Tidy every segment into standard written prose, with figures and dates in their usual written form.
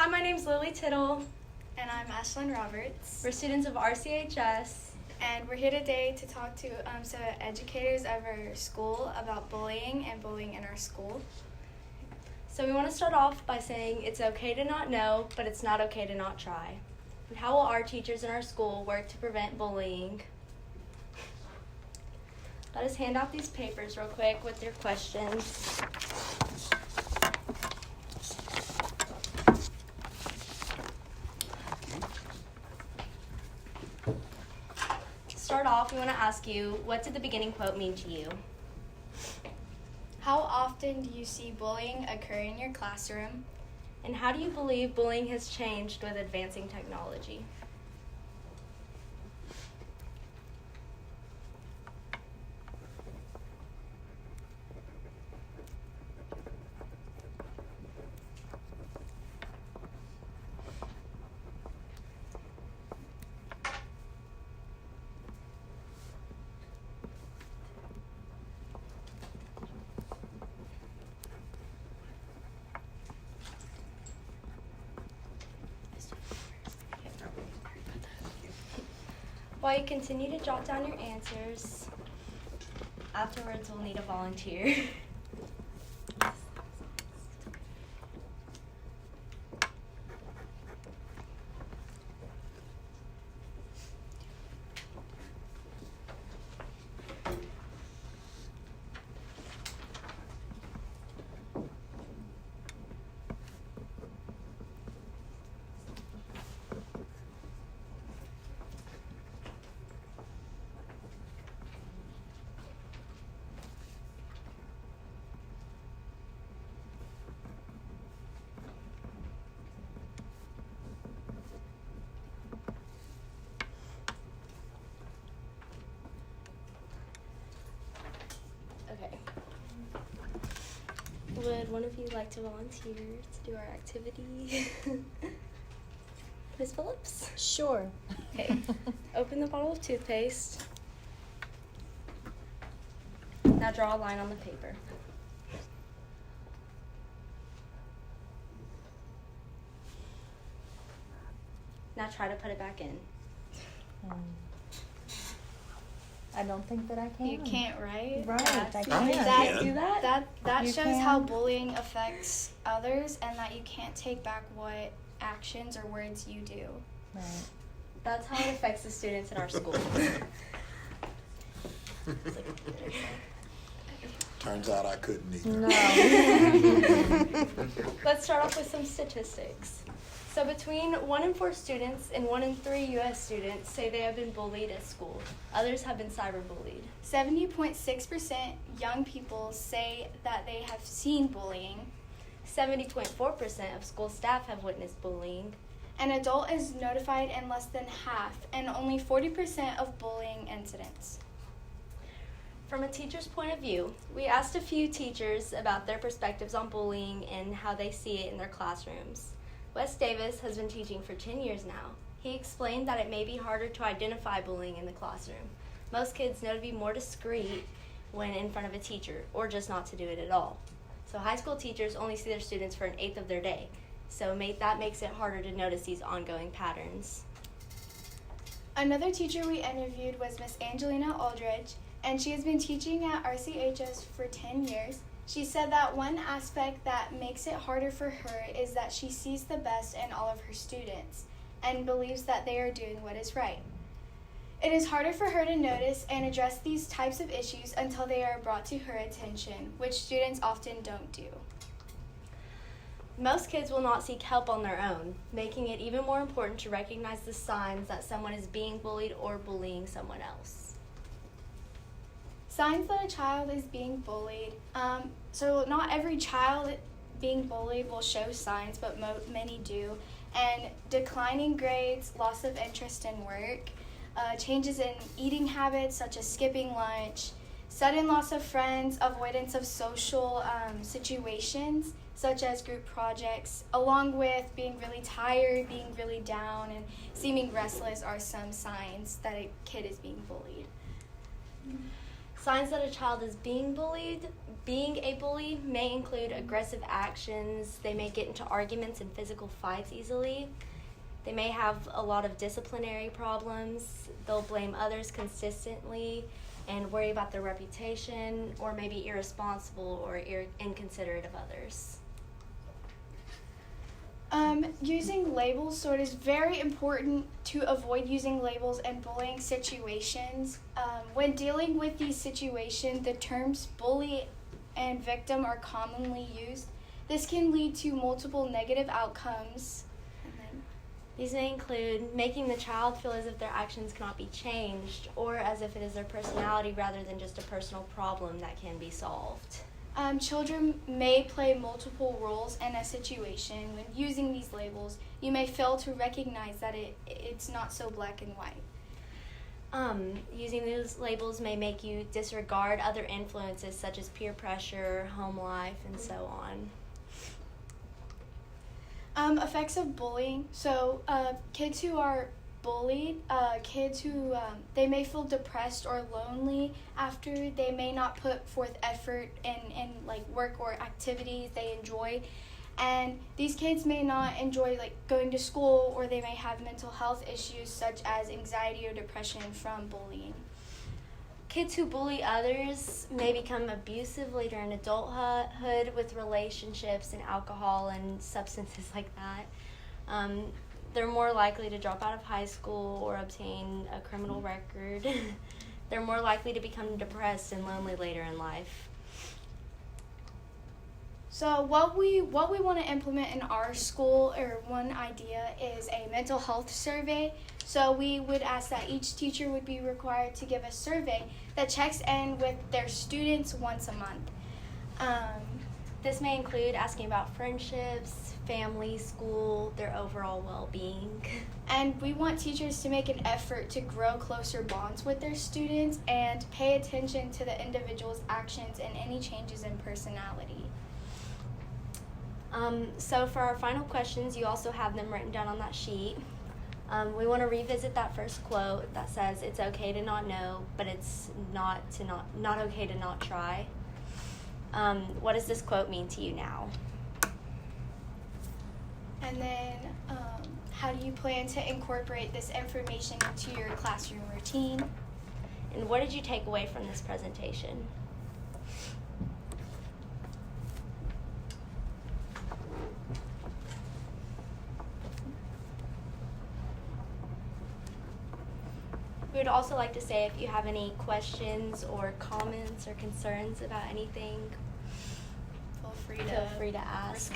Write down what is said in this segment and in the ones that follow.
Hi, my name's Lily Tittle. And I'm Ashlyn Roberts. We're students of RCHS. And we're here today to talk to some educators of our school about bullying and bullying in our school. So we want to start off by saying it's okay to not know, but it's not okay to not try. And how will our teachers in our school work to prevent bullying? Let us hand out these papers real quick with your questions. To start off, we want to ask you, what did the beginning quote mean to you? How often do you see bullying occur in your classroom? And how do you believe bullying has changed with advancing technology? While you continue to jot down your answers, afterwards we'll need a volunteer. Okay. Would one of you like to volunteer to do our activity? Ms. Phillips? Sure. Okay. Open the bottle of toothpaste. Now draw a line on the paper. Now try to put it back in. I don't think that I can. You can't, right? Right, Yeah, I see, can't. do that? That You shows how can. bullying affects others and that you can't take back what actions or words you do. Right. That's how it affects the students in our school. Turns out I couldn't either. No. Let's start off with some statistics. So between 1 in 4 students and 1 in 3 U.S. students say they have been bullied at school. Others have been cyberbullied. 70.6% young people say that they have seen bullying. 70.4% of school staff have witnessed bullying. An adult is notified in less than half, and only 40% of bullying incidents. From a teacher's point of view, we asked a few teachers about their perspectives on bullying and how they see it in their classrooms. Wes Davis has been teaching for 10 years now. He explained that it may be harder to identify bullying in the classroom. Most kids know to be more discreet when in front of a teacher, or just not to do it at all. So high school teachers only see their students for an eighth of their day. So that makes it harder to notice these ongoing patterns. Another teacher we interviewed was Miss Angelina Aldridge, and she has been teaching at RCHS for 10 years. She said that one aspect that makes it harder for her is that she sees the best in all of her students and believes that they are doing what is right. It is harder for her to notice and address these types of issues until they are brought to her attention, which students often don't do. Most kids will not seek help on their own, making it even more important to recognize the signs that someone is being bullied or bullying someone else. Signs that a child is being bullied. So not every child being bullied will show signs, but many do. And declining grades, loss of interest in work, changes in eating habits such as skipping lunch, sudden loss of friends, avoidance of social situations such as group projects, along with being really tired, being really down, and seeming restless are some signs that a kid is being bullied. Signs that a child is being bullied. Being a bully may include aggressive actions. They may get into arguments and physical fights easily. They may have a lot of disciplinary problems. They'll blame others consistently and worry about their reputation, or may be irresponsible or inconsiderate of others. Using labels, so it is very important to avoid using labels in bullying situations. When dealing with these situations, the terms bully and victim are commonly used. This can lead to multiple negative outcomes. These may include making the child feel as if their actions cannot be changed, or as if it is their personality rather than just a personal problem that can be solved. Children may play multiple roles in a situation. When using these labels, you may fail to recognize that it's not so black and white. Using these labels may make you disregard other influences such as peer pressure, home life, and so on. Effects of bullying. So kids who are bullied, kids who they may feel depressed or lonely after. They may not put forth effort in like work or activities they enjoy, and these kids may not enjoy like going to school, or they may have mental health issues such as anxiety or depression from bullying. Kids who bully others may become abusive later in adulthood with relationships and alcohol and substances like that. They're more likely to drop out of high school or obtain a criminal record. They're more likely to become depressed and lonely later in life. So what we want to implement in our school, or one idea, is a mental health survey. So we would ask that each teacher would be required to give a survey that checks in with their students once a month. This may include asking about friendships, family, school, their overall well-being. And we want teachers to make an effort to grow closer bonds with their students and pay attention to the individual's actions and any changes in personality. So for our final questions, you also have them written down on that sheet. We want to revisit that first quote that says, "It's okay to not know, but it's not okay to not try." What does this quote mean to you now? And then, how do you plan to incorporate this information into your classroom routine? And what did you take away from this presentation? We would also like to say if you have any questions or comments or concerns about anything, feel free to ask.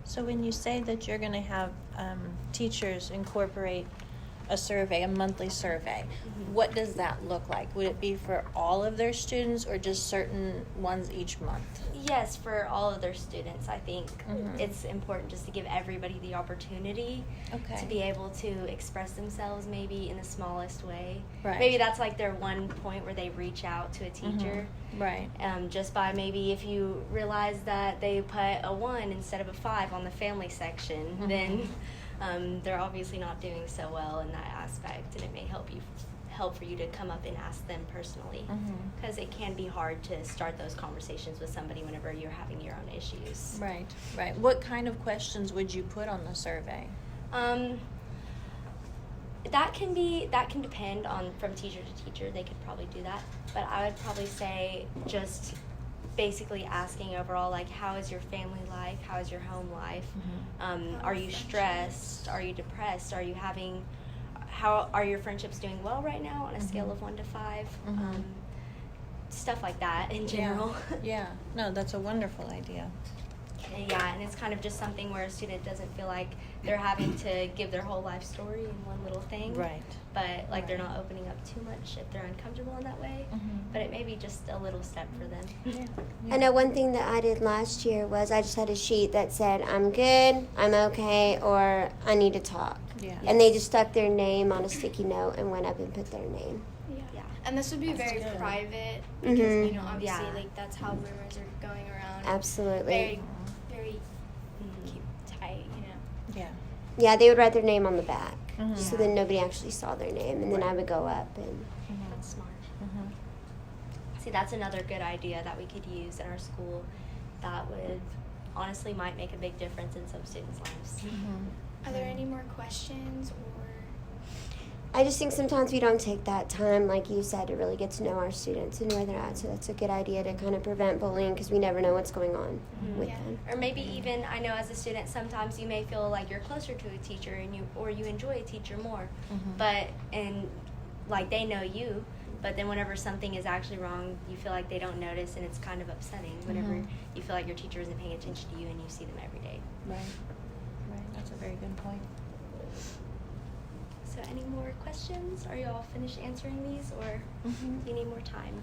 So when you say that you're going to have teachers incorporate a survey, a monthly survey, what does that look like? Would it be for all of their students or just certain ones each month? Yes, for all of their students. I think it's important just to give everybody the opportunity to be able to express themselves maybe in the smallest way. Right. Maybe that's like their one point where they reach out to a teacher. Right. Just by maybe if you realize that they put a 1 instead of a 5 on the family section, then they're obviously not doing so well in that aspect, and it may help for you to come up and ask them personally, because it can be hard to start those conversations with somebody whenever you're having your own issues. Right. What kind of questions would you put on the survey? That can depend on from teacher to teacher. They could probably do that, but I would probably say just basically asking overall, like, how is your family life? How is your home life? Are you stressed? Are you depressed? How are your friendships doing well right now on a scale of 1 to 5? Stuff like that in general. Yeah. No, that's a wonderful idea. Yeah, and it's kind of just something where a student doesn't feel like they're having to give their whole life story in one little thing. Right. But they're not opening up too much if they're uncomfortable in that way. But it may be just a little step for them. I know one thing that I did last year was I just had a sheet that said, I'm good, I'm okay, or I need to talk. Yeah. And they just stuck their name on a sticky note and went up and put their name. Yeah. And this would be very good. private because, obviously, like, that's how rumors are going around. Absolutely. Very keep tight, Yeah. Yeah, they would write their name on the back, Mhm. so then nobody actually saw their name, and then I would go up and. That's smart. Mhm. See, that's another good idea that we could use in our school that would honestly might make a big difference in some students' lives. Mhm. Are there any more questions or? I just think sometimes we don't take that time, like you said, to really get to know our students and where they're at. So that's a good idea to kind of prevent bullying because we never know what's going on with Yeah. them. Or maybe even, I know as a student, sometimes you may feel like you're closer to a teacher and you enjoy a teacher more, Mhm. but and like they know you, but then whenever something is actually wrong, you feel like they don't notice, and it's kind of upsetting whenever Mhm. you feel like your teacher isn't paying attention to you and you see them every day. Right. Right. That's a very good point. So any more questions? Are you all finished answering these, or Mhm. you need more time?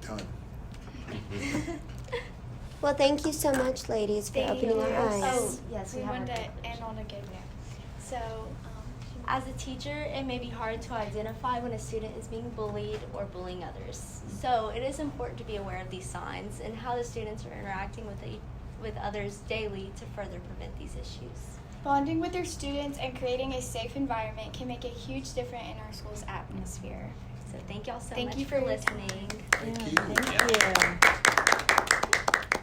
Done. Well, thank you so much, ladies, for Thank opening our you. eyes. Oh, yes, we have our wanted to privilege. end on a good note. So, As a teacher, it may be hard to identify when a student is being bullied or bullying others. So it is important to be aware of these signs and how the students are interacting with others daily to further prevent these issues. bonding with your students and creating a safe environment can make a huge difference in our school's atmosphere. So thank y'all so Thank much you for for your time. listening. Thank Yeah, you. Thank you.